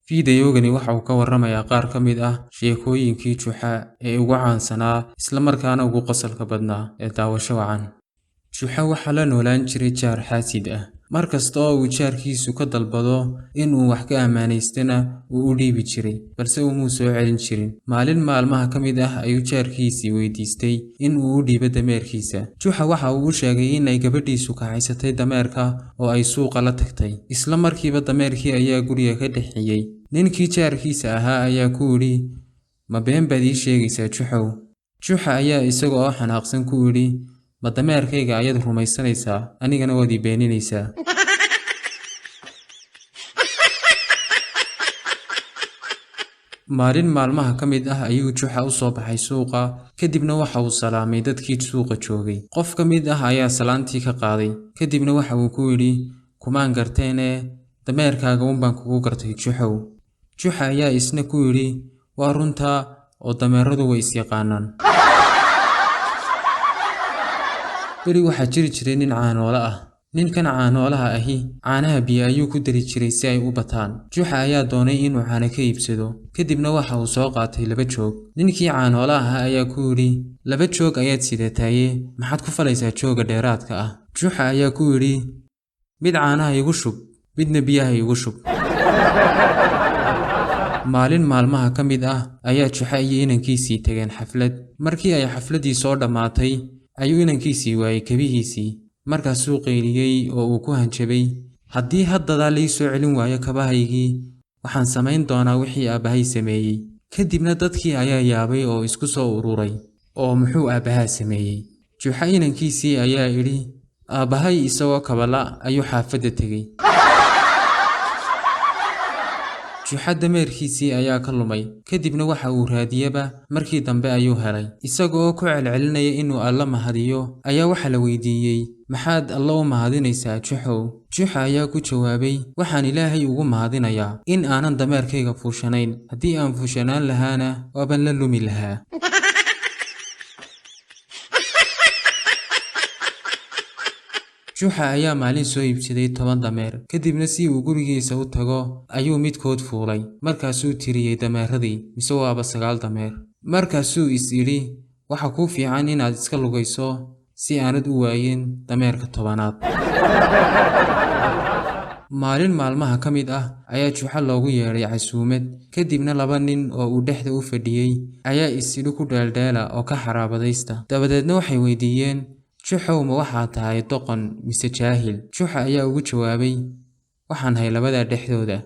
Fiidiyowgani waxa uu ka warramayaa qaar ka mid ah sheekooyinkii Juxa ee ugu caansanaa isla markaana ugu qosolka badnaa ee daawasho wacan. Juxa waxaa la noolaan jiray jaar xaasid ah. Mar kasta oo uu jaarkiisu ka dalbado in uu wax ka ammaanaystana wuu u dhiibi jiray, balse umuu soo celin jirin. Maalin maalmaha ka mid ah ayuu jaarkiisii weydiistay in uu u dhiibo dameerkiisa. Juxa waxa uu u sheegay in ay gabadhiisu kaxaysatay dameerka oo ay suuqa la tagtay. Isla markiiba dameerkii ayaa guriga ka dhexeeyay. Ninkii jaarkiisa ahaa ayaa ku yidhi, "Ma been baad ii sheegaysaa Juxow?" Juxa ayaa isaga oo xanaaqsan ku yidhi, "Ma dameerkayga ayaad rumaysanaysaa, anigana waad ii beeninaysaa." Maalin maalmaha ka mid ah ayuu Juxa u soo baxay suuqa, kadibna waxa uu salaamay dadkii suuqa joogay. Qof ka mid ah ayaa salaantii ka qaaday, kadibna waxa uu ku yidhi, "Kumaan garteene, dameerkaaga baan kugu gartay Juxow." Juxa ayaa isna ku yidhi, "Waa runtaa oo dameeradu way is yaqaanaan." Beri waxaa jiri jiray nin caanoole ah. Ninkan caanoolaha ahi caanaha biyo ayuu ku dari jiray si ay u bataan. Juxa ayaa doonay inuu caano ka iibsado, kadibna waxa uu soo qaatay 2 joog. Ninkii caanoolaha ahaa ayaa ku yidhi, "2 joog ayaad sidataaye, maxaad ku falaysaa jooga dheeraadka ah?" Juxa ayaa ku yidhi, "Mid caanaha igu shub, midna biyaha igu shub." Maalin maalmaha ka mid ah ayaa Juxa iyo inankiisii tageen xaflad. Markii ay xafladdii soo dhammaatay, ayuu inankiisii waayay kabihiisii. Markaasuu qayliyey oo uu ku hanjabay, "Haddii haddadaa la ii soo celin waayo kabahaygii, waxaan samayn doonaa wixii aabbahay sameeyey." Kadibna dadkii ayaa yaabay oo isku soo ururay, "Oo muxuu aabbahaa sameeyey?" Juxa inankiisii ayaa idhi, "Aabbahay isagoo kabala ayuu xaafadda tegey." Juxa dameerkiisii ayaa ka lumay, kadibna waxa uu raadiyaba markii dambe ayuu helay. Isaga oo ku celcelinaya inuu Alle mahadiyo, ayaa waxa la weydiiyey, "Maxaad Alle u mahadinaysaa Juxow?" Juxa ayaa ku jawaabay, "Waxaan Ilaahay ugu mahadinayaa in aanan dameerkayga fuushanayn. Haddii aan fuushanaan lahaana, waaban la lumi lahaa." Juxa ayaa maalin soo iibsaday 10 dameer, kadibna si uu gurigiisa u tago ayuu midkood fuulay. Markaasuu tiriyey dameeradii, mise waaba 9 dameer. Markaasuu is idhi, "Waxa kuu fiican inaad iska lugayso si aanad u waayin dameerka 10aad." Maalin maalmaha ka mid ah ayaa Juxa loogu yeedhay casuumad, kadibna 2 nin oo uu dhexda u fadhiyey ayaa is idhi ku dheeldheela oo ka xaraabadaysta. Dabadeedna waxay weydiiyeen, "Juxow, ma waxaad tahay doqon mise jaahil?" Juxa ayaa ugu jawaabay, "Waxaan hay labadaa dhexdooda."